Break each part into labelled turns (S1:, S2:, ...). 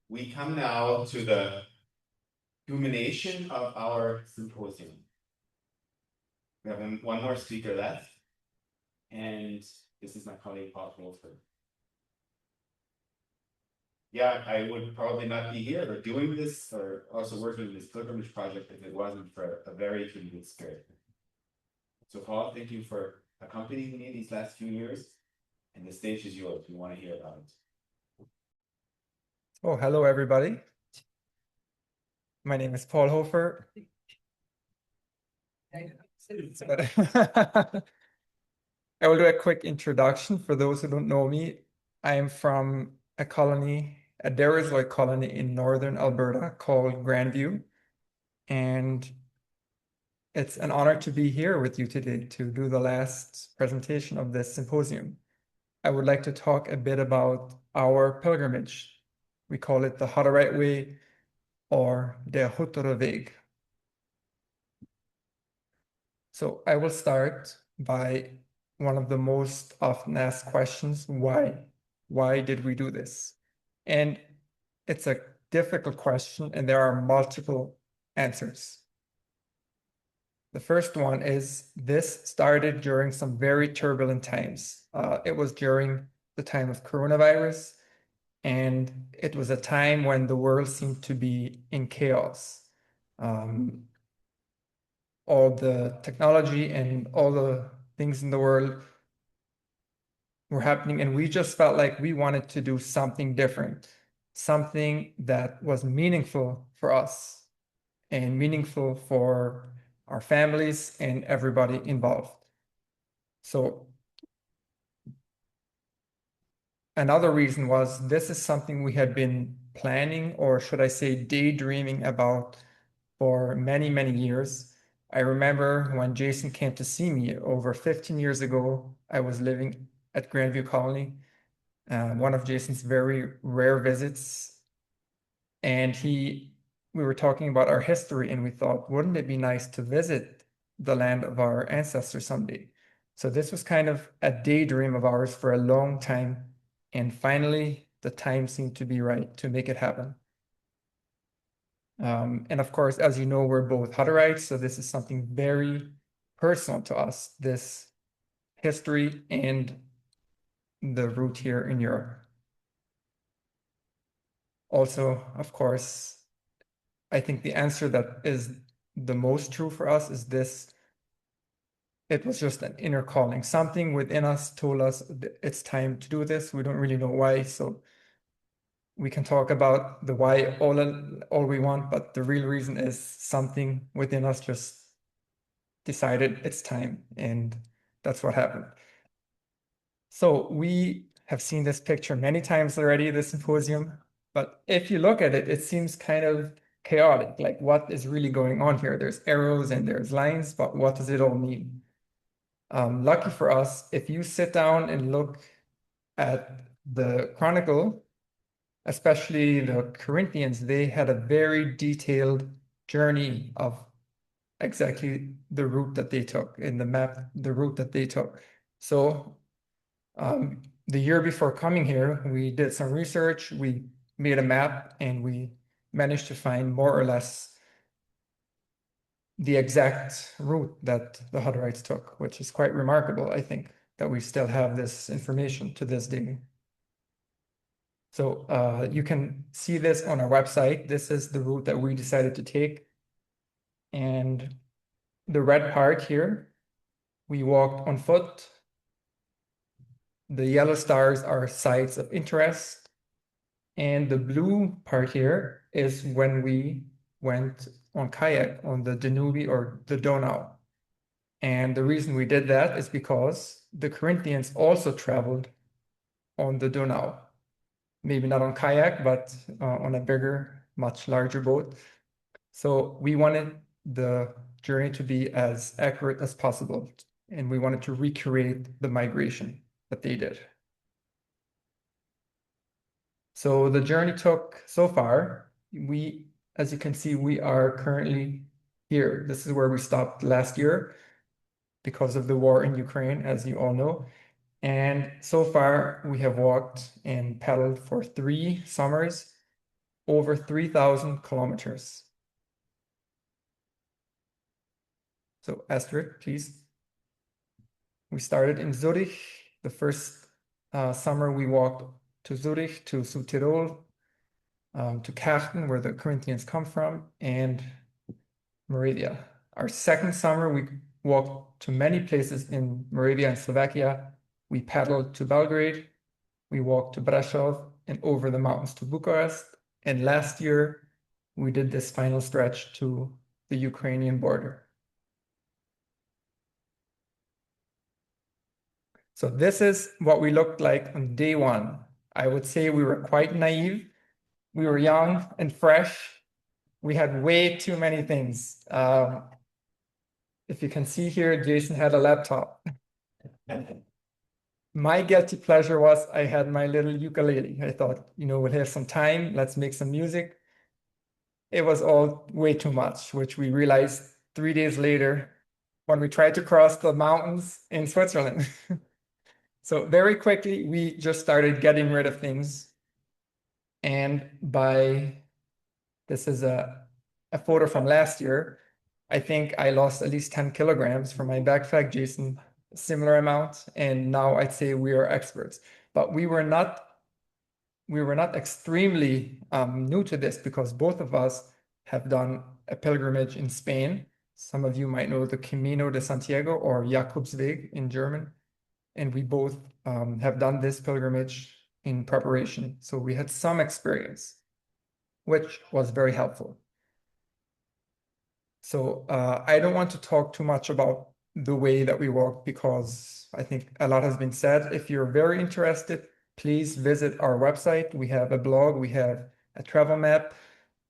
S1: We come now to the culmination of our symposium. We have one more speaker left, and this is my colleague Paul Hofer. Yeah, I would probably not be here or doing this or also working in this pilgrimage project if it wasn't for a very communal spirit. So Paul, thank you for accompanying me these last few years, and the stage is yours if you want to hear about it.
S2: Oh, hello, everybody. My name is Paul Hofer. I will do a quick introduction for those who don't know me. I am from a colony, a Darisloy colony in northern Alberta called Grandview. And it's an honor to be here with you today to do the last presentation of this symposium. I would like to talk a bit about our pilgrimage. We call it the Hutterite Way or the Hutterite Way. So I will start by one of the most often asked questions, why? Why did we do this? And it's a difficult question, and there are multiple answers. The first one is this started during some very turbulent times. It was during the time of coronavirus, and it was a time when the world seemed to be in chaos. All the technology and all the things in the world were happening, and we just felt like we wanted to do something different, something that was meaningful for us and meaningful for our families and everybody involved. So another reason was this is something we had been planning, or should I say daydreaming about for many, many years. I remember when Jason came to see me over 15 years ago, I was living at Grandview Colony, one of Jason's very rare visits. And we were talking about our history, and we thought, wouldn't it be nice to visit the land of our ancestors someday? So this was kind of a daydream of ours for a long time. And finally, the time seemed to be right to make it happen. And of course, as you know, we're both Hutterites, so this is something very personal to us, this history and the root here in Europe. Also, of course, I think the answer that is the most true for us is this. It was just an inner calling. Something within us told us it's time to do this. We don't really know why, so we can talk about the why all we want, but the real reason is something within us just decided it's time, and that's what happened. So we have seen this picture many times already, this symposium, but if you look at it, it seems kind of chaotic. Like, what is really going on here? There's arrows and there's lines, but what does it all mean? Lucky for us, if you sit down and look at the Chronicle, especially the Corinthians, they had a very detailed journey of exactly the route that they took in the map, the route that they took. So the year before coming here, we did some research, we made a map, and we managed to find more or less the exact route that the Hutterites took, which is quite remarkable, I think, that we still have this information to this day. So you can see this on our website. This is the route that we decided to take. And the red part here, we walked on foot. The yellow stars are sites of interest. And the blue part here is when we went on kayak on the Danube or the Donau. And the reason we did that is because the Corinthians also traveled on the Donau. Maybe not on kayak, but on a bigger, much larger boat. So we wanted the journey to be as accurate as possible, and we wanted to recreate the migration that they did. So the journey took so far, as you can see, we are currently here. This is where we stopped last year because of the war in Ukraine, as you all know. And so far, we have walked and paddled for 3 summers. over 3,000 kilometers. So Astrid, please. We started in Zurich. The first summer we walked to Zurich, to Südtirol, to Kärnten, where the Corinthians come from, and Moravia. Our second summer, we walked to many places in Moravia and Slovakia. We paddled to Belgrade, we walked to Brasov, and over the mountains to Bucharest. And last year, we did this final stretch to the Ukrainian border. So this is what we looked like on day one. I would say we were quite naive. We were young and fresh. We had way too many things. If you can see here, Jason had a laptop. My guilty pleasure was I had my little ukulele. I thought, we'll have some time, let's make some music. It was all way too much, which we realized 3 days later when we tried to cross the mountains in Switzerland. So very quickly, we just started getting rid of things. And this is a photo from last year. I think I lost at least 10 kilograms from my backpack, Jason, similar amount. And now I'd say we are experts. But we were not extremely new to this because both of us have done a pilgrimage in Spain. Some of you might know the Camino de Santiago or Jakobsweg in German. And we both have done this pilgrimage in preparation. So we had some experience, which was very helpful. So I don't want to talk too much about the way that we walk because I think a lot has been said. If you're very interested, please visit our website. We have a blog, we have a travel map.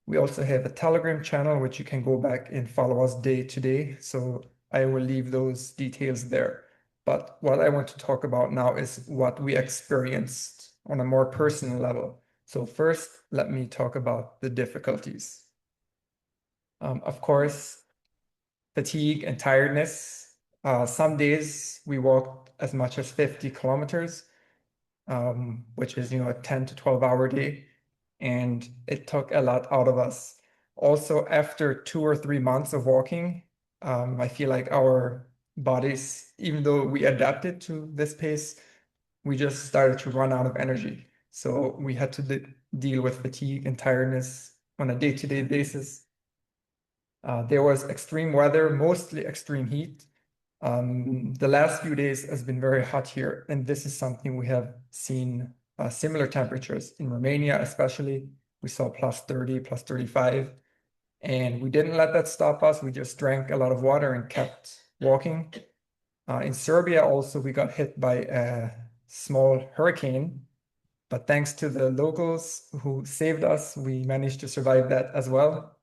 S2: We also have a Telegram channel, which you can go back and follow us day to day. So I will leave those details there. But what I want to talk about now is what we experienced on a more personal level. So first, let me talk about the difficulties. Of course, fatigue and tiredness. Some days we walked as much as 50 kilometers, which is, a 10 to 12-hour day. And it took a lot out of us. Also, after 2 or 3 months of walking, I feel like our bodies, even though we adapted to this pace, we just started to run out of energy. So we had to deal with fatigue and tiredness on a day-to-day basis. There was extreme weather, mostly extreme heat. The last few days has been very hot here, and this is something we have seen similar temperatures in Romania, especially. We saw plus 30, plus 35, and we didn't let that stop us. We just drank a lot of water and kept walking. In Serbia also, we got hit by a small hurricane, but thanks to the locals who saved us, we managed to survive that as well.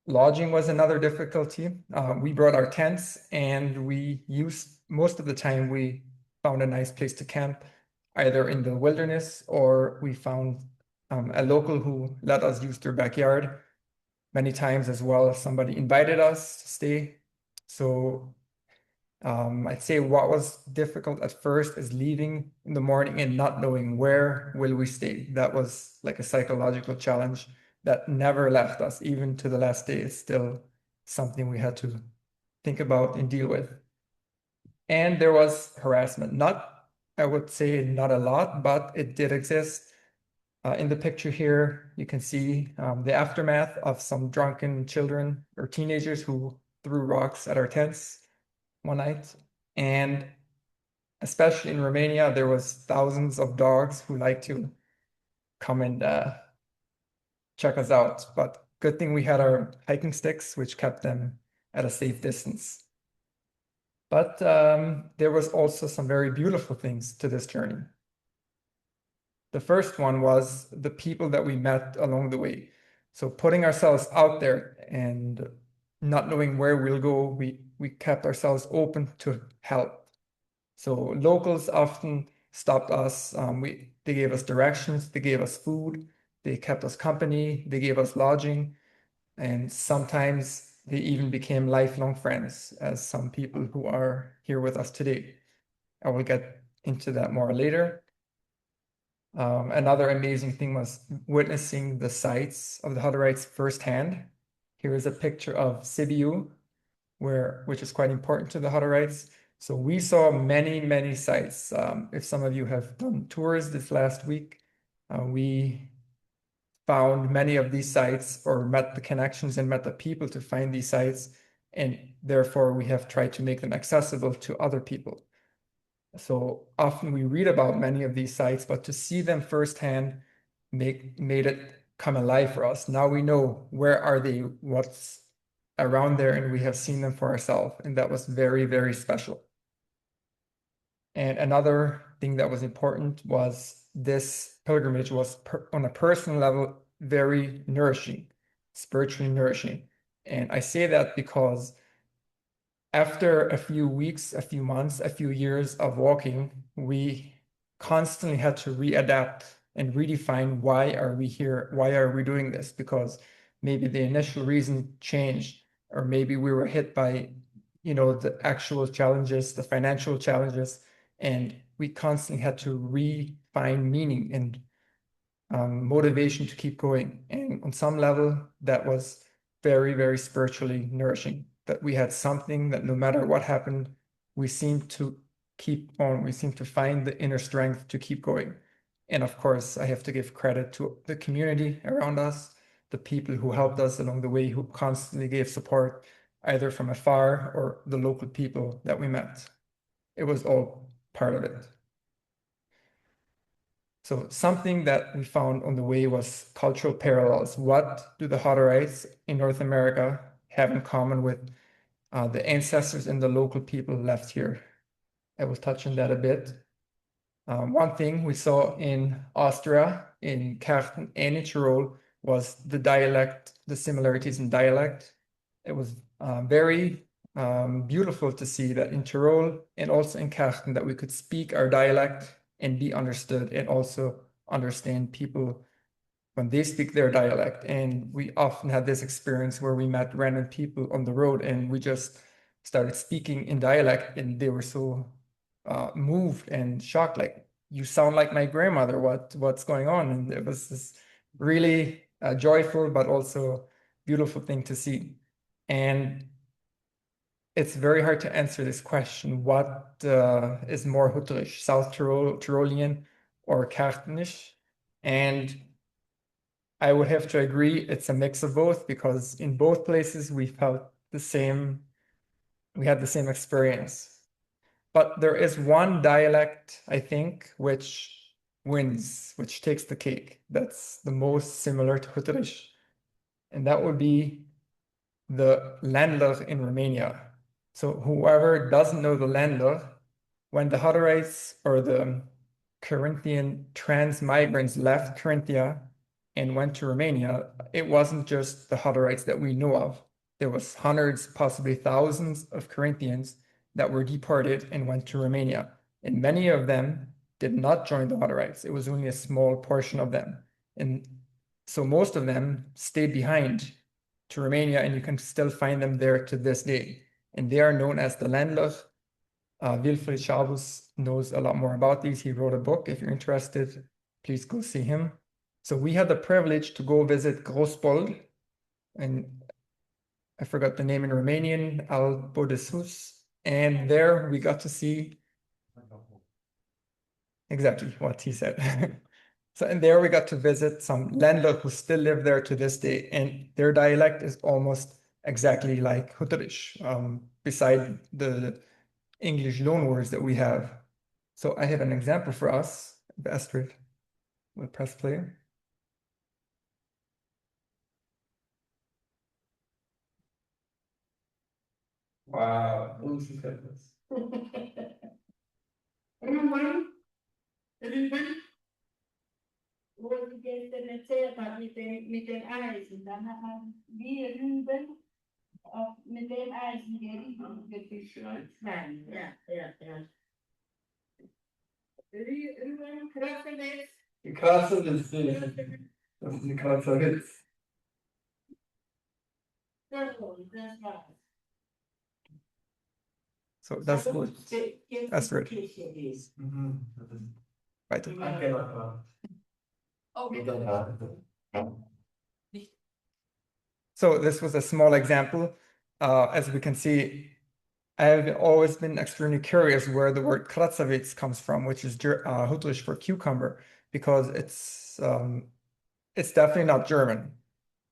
S2: Lodging was another difficulty. We brought our tents and we used, most of the time, we found a nice place to camp, either in the wilderness or we found a local who let us use their backyard. Many times as well, somebody invited us to stay. So I'd say what was difficult at first is leaving in the morning and not knowing where will we stay. That was like a psychological challenge that never left us, even to the last day. It's still something we had to think about and deal with. And there was harassment. I would say not a lot, but it did exist. In the picture here, you can see the aftermath of some drunken children or teenagers who threw rocks at our tents one night. And especially in Romania, there was thousands of dogs who like to come and check us out. But good thing we had our hiking sticks, which kept them at a safe distance. But there was also some very beautiful things to this journey. The first one was the people that we met along the way. So putting ourselves out there and not knowing where we'll go, we kept ourselves open to help. So locals often stopped us. They gave us directions, they gave us food, they kept us company, they gave us lodging, and sometimes they even became lifelong friends, as some people who are here with us today. I will get into that more later. Another amazing thing was witnessing the sites of the Hutterites firsthand. Here is a picture of Sibiu, which is quite important to the Hutterites. So we saw many, many sites. If some of you have done tours this last week, we found many of these sites or met the connections and met the people to find these sites. And therefore, we have tried to make them accessible to other people. So often we read about many of these sites, but to see them firsthand made it come alive for us. Now we know where are they, what's around there, and we have seen them for ourselves. And that was very, very special. And another thing that was important was this pilgrimage was on a personal level very nourishing, spiritually nourishing. And I say that because after a few weeks, a few months, a few years of walking, we constantly had to readapt and redefine why are we here? Why are we doing this? Because maybe the initial reason changed, or maybe we were hit by, the actual challenges, the financial challenges, and we constantly had to refine meaning and motivation to keep going. And on some level, that was very, very spiritually nourishing, that we had something that no matter what happened, we seemed to keep on. We seemed to find the inner strength to keep going. And of course, I have to give credit to the community around us, the people who helped us along the way, who constantly gave support, either from afar or the local people that we met. It was all part of it. So something that we found on the way was cultural parallels. What do the Hutterites in North America have in common with the ancestors and the local people left here? I will touch on that a bit. One thing we saw in Austria, in Kärnten and in Tyrol was the dialect, the similarities in dialect. It was very beautiful to see that in Tyrol and also in Kärnten that we could speak our dialect and be understood and also understand people when they speak their dialect. And we often had this experience where we met random people on the road and we just started speaking in dialect and they were so moved and shocked, like, you sound like my grandmother, what's going on? And it was this really joyful but also beautiful thing to see. And it's very hard to answer this question. What is more Hutterisch, South Tyrolean or Kärntenisch? And I would have to agree it's a mix of both, because in both places we felt the same, we had the same experience. But there is one dialect, I think, which wins, which takes the cake. That's the most similar to Hutterisch. And that would be the Ländler in Romania. So whoever doesn't know the Ländler, when the Hutterites or the Corinthian trans-migrants left Carinthia and went to Romania, it wasn't just the Hutterites that we know of. There was hundreds, possibly thousands of Corinthians that were deported and went to Romania. And many of them did not join the Hutterites. It was only a small portion of them. And so most of them stayed behind to Romania, and you can still find them there to this day. And they are known as the Ländler. Wilfried Schabus knows a lot more about these. He wrote a book. If you're interested, please go see him. So we had the privilege to go visit Großbold, and I forgot the name in Romanian, Albodesus. And there we got to see exactly what he said. So, and there we got to visit some Ländler who still live there to this day, and their dialect is almost exactly like Hutterisch, beside the English loanwords that we have. So I have an example for us. Astrid will press play. Wow, look at this.
S3: Ruben, Ruben, wo du gestern erzählt hast mit den Eisen, dann hat man wie Ruben mit dem Eisen gefischt. Nein, ja. Ruben, Krassenwitz.
S2: Krassenwitz, das ist ein krasser Witz.
S3: Das war's.
S2: So, das ist gut. Astrid.
S3: Weiter.
S2: Danke. So this was a small example. As we can see, I've always been extremely curious where the word kratzavets comes from, which is Hutterisch for cucumber, because it's definitely not German.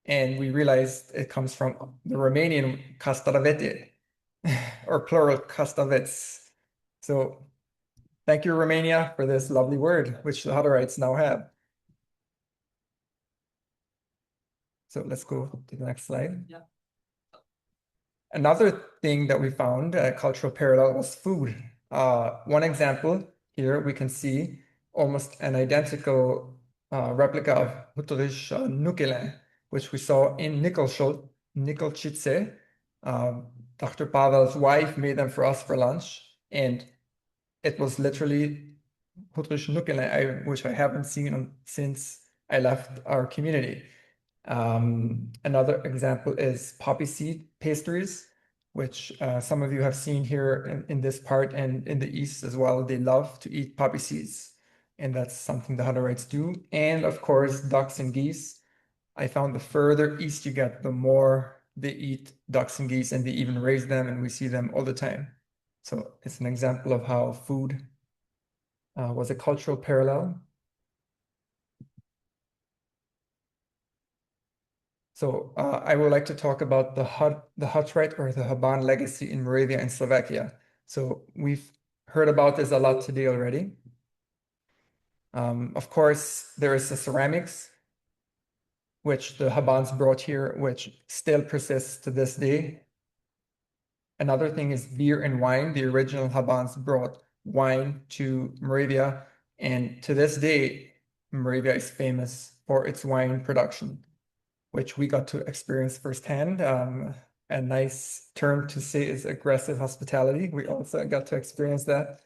S2: And we realized it comes from the Romanian castraveți, or plural castavets. So thank you, Romania, for this lovely word, which the Hutterites now have. So let's go to the next slide.
S4: Yeah.
S2: Another thing that we found, a cultural parallel, was food. One example here, we can see almost an identical replica of Hutterisch nukelin, which we saw in Nikolčice. Dr. Pavel's wife made them for us for lunch, and it was literally Hutterisch nukelin, which I haven't seen since I left our community. Another example is poppy seed pastries, which some of you have seen here in this part and in the East as well. They love to eat poppy seeds, and that's something the Hutterites do. And of course, ducks and geese. I found the further east you get, the more they eat ducks and geese, and they even raise them, and we see them all the time. So it's an example of how food was a cultural parallel. So I would like to talk about the Hutterite or the Haban legacy in Moravia and Slovakia. So we've heard about this a lot today already. Of course, there is the ceramics, which the Habans brought here, which still persists to this day. Another thing is beer and wine. The original Habans brought wine to Moravia, and to this day, Moravia is famous for its wine production, which we got to experience firsthand. A nice term to say is aggressive hospitality. We also got to experience that.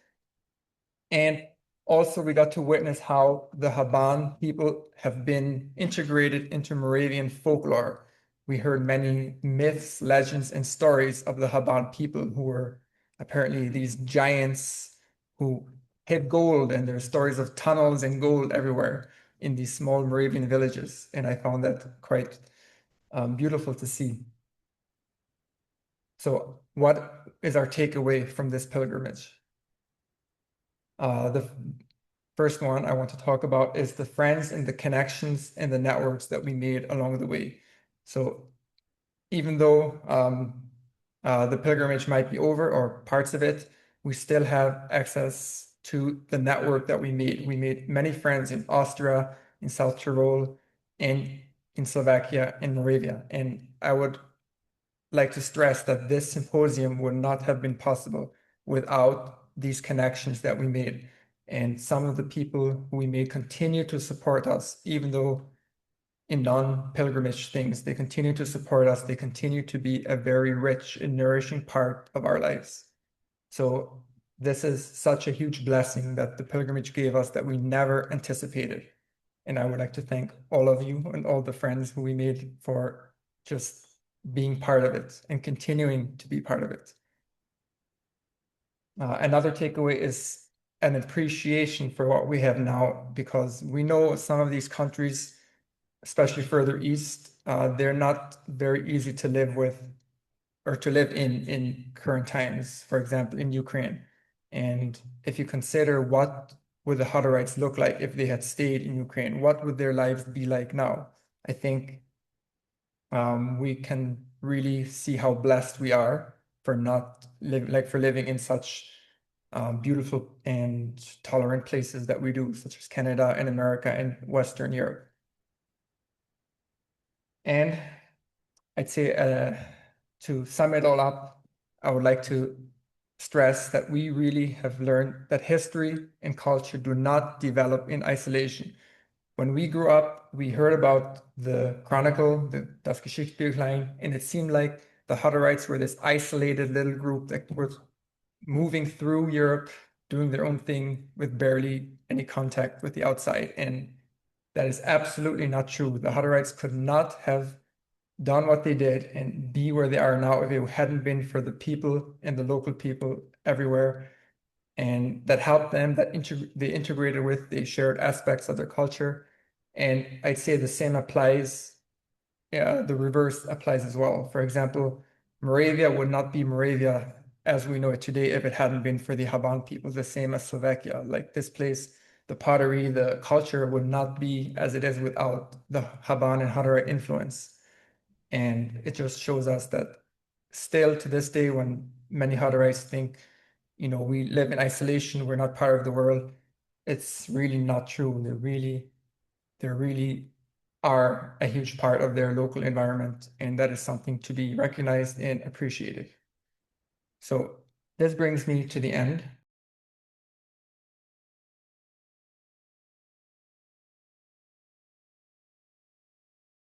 S2: And also we got to witness how the Haban people have been integrated into Moravian folklore. We heard many myths, legends, and stories of the Haban people who were apparently these giants who hid gold, and there are stories of tunnels and gold everywhere in these small Moravian villages. And I found that quite beautiful to see. So what is our takeaway from this pilgrimage? The first one I want to talk about is the friends and the connections and the networks that we made along the way. So even though the pilgrimage might be over or parts of it, we still have access to the network that we made. We made many friends in Austria, in South Tyrol, and in Slovakia and Moravia. And I would like to stress that this symposium would not have been possible without these connections that we made. And some of the people who we made continue to support us, even though in non-pilgrimage things, they continue to support us. They continue to be a very rich and nourishing part of our lives. So this is such a huge blessing that the pilgrimage gave us that we never anticipated. And I would like to thank all of you and all the friends who we made for just being part of it and continuing to be part of it. Another takeaway is an appreciation for what we have now, because we know some of these countries, especially further east, they're not very easy to live with or to live in current times, for example, in Ukraine. And if you consider what would the Hutterites look like if they had stayed in Ukraine, what would their lives be like now? I think we can really see how blessed we are for living in such beautiful and tolerant places that we do, such as Canada and America and Western Europe. And I'd say to sum it all up, I would like to stress that we really have learned that history and culture do not develop in isolation. When we grew up, we heard about the Chronicle, das Geschichtsbüchlein, and it seemed like the Hutterites were this isolated little group that was moving through Europe, doing their own thing with barely any contact with the outside. And that is absolutely not true. The Hutterites could not have done what they did and be where they are now if it hadn't been for the people and the local people everywhere, and that helped them, that they integrated with, they shared aspects of their culture. And I'd say the same applies, the reverse applies as well. For example, Moravia would not be Moravia as we know it today if it hadn't been for the Haban people, the same as Slovakia. Like this place, the pottery, the culture would not be as it is without the Haban and Hutterite influence. And it just shows us that still to this day, when many Hutterites think, you know, we live in isolation, we're not part of the world, it's really not true. They really are a huge part of their local environment, and that is something to be recognized and appreciated. So this brings me to the end